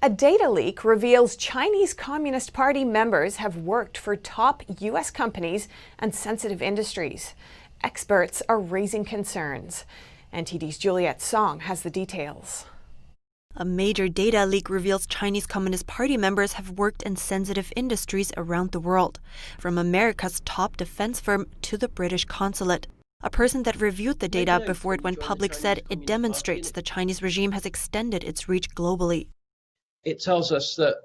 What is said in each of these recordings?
A data leak reveals Chinese Communist Party members have worked for top U.S. companies and sensitive industries. Experts are raising concerns. NTD's Juliette Song has the details. A major data leak reveals Chinese Communist Party members have worked in sensitive industries around the world, from America's top defense firm to the British consulate. A person that reviewed the data before it went public said it demonstrates the Chinese regime has extended its reach globally. It tells us that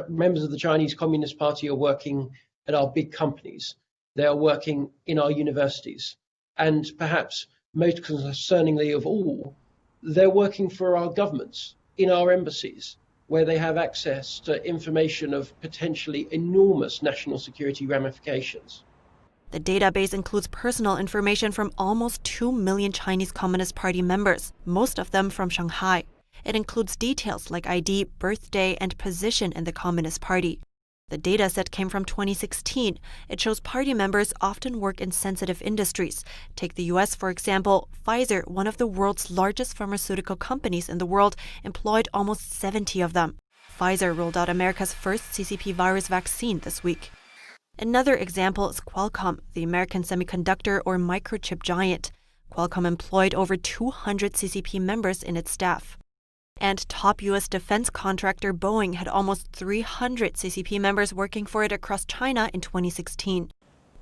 members of the Chinese Communist Party are working at our big companies. They are working in our universities. And perhaps most concerningly of all, they're working for our governments, in our embassies, where they have access to information of potentially enormous national security ramifications. The database includes personal information from almost 2 million Chinese Communist Party members, most of them from Shanghai. It includes details like ID, birthday, and position in the Communist Party. The dataset came from 2016. It shows party members often work in sensitive industries. Take the U.S., for example. Pfizer, one of the world's largest pharmaceutical companies in the world, employed almost 70 of them. Pfizer rolled out America's first CCP virus vaccine this week. Another example is Qualcomm, the American semiconductor or microchip giant. Qualcomm employed over 200 CCP members in its staff. And top U.S. defense contractor Boeing had almost 300 CCP members working for it across China in 2016.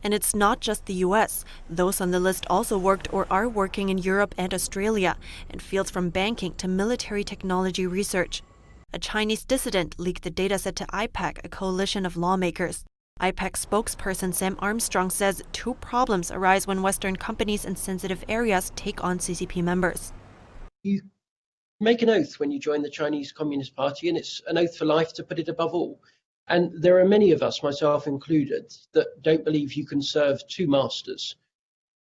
And it's not just the U.S. Those on the list also worked or are working in Europe and Australia, in fields from banking to military technology research. A Chinese dissident leaked the dataset to IPAC, a coalition of lawmakers. IPAC spokesperson Sam Armstrong says 2 problems arise when Western companies in sensitive areas take on CCP members. You make an oath when you join the Chinese Communist Party, and it's an oath for life to put it above all. And there are many of us, myself included, that don't believe you can serve 2 masters.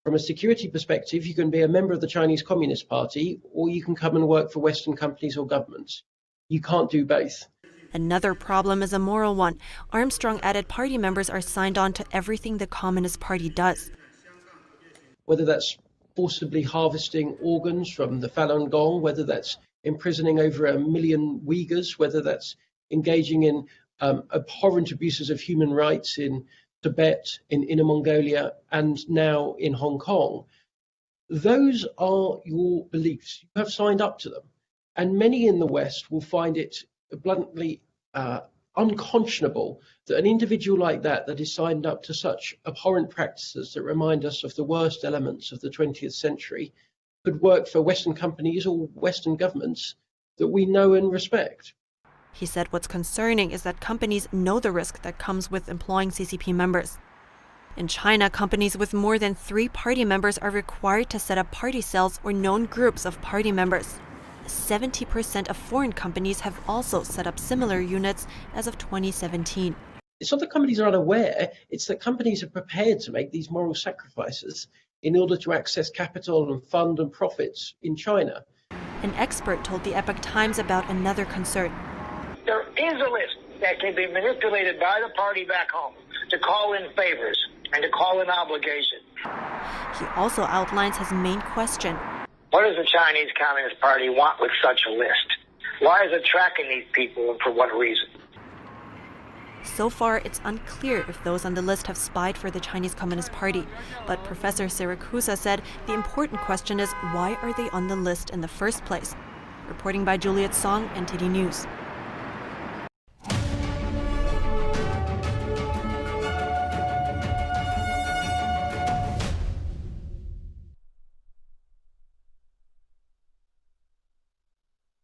From a security perspective, you can be a member of the Chinese Communist Party, or you can come and work for Western companies or governments. You can't do both. Another problem is a moral one. Armstrong added party members are signed on to everything the Communist Party does. Whether that's forcibly harvesting organs from the Falun Gong, whether that's imprisoning over 1 million Uyghurs, whether that's engaging in abhorrent abuses of human rights in Tibet, in Inner Mongolia, and now in Hong Kong. Those are your beliefs. You have signed up to them. And many in the West will find it bluntly unconscionable that an individual like that is signed up to such abhorrent practices that remind us of the worst elements of the 20th century could work for Western companies or Western governments that we know and respect. He said what's concerning is that companies know the risk that comes with employing CCP members. In China, companies with more than 3 party members are required to set up party cells or known groups of party members. 70% of foreign companies have also set up similar units as of 2017. It's not that companies are unaware, it's that companies are prepared to make these moral sacrifices in order to access capital and fund and profits in China. An expert told the Epoch Times about another concern. There is a list that can be manipulated by the party back home to call in favors and to call in obligation. He also outlines his main question. What does the Chinese Communist Party want with such a list? Why is it tracking these people and for what reason? So far, it's unclear if those on the list have spied for the Chinese Communist Party. But Professor Siracusa said the important question is, why are they on the list in the first place? Reporting by Juliette Song, NTD News.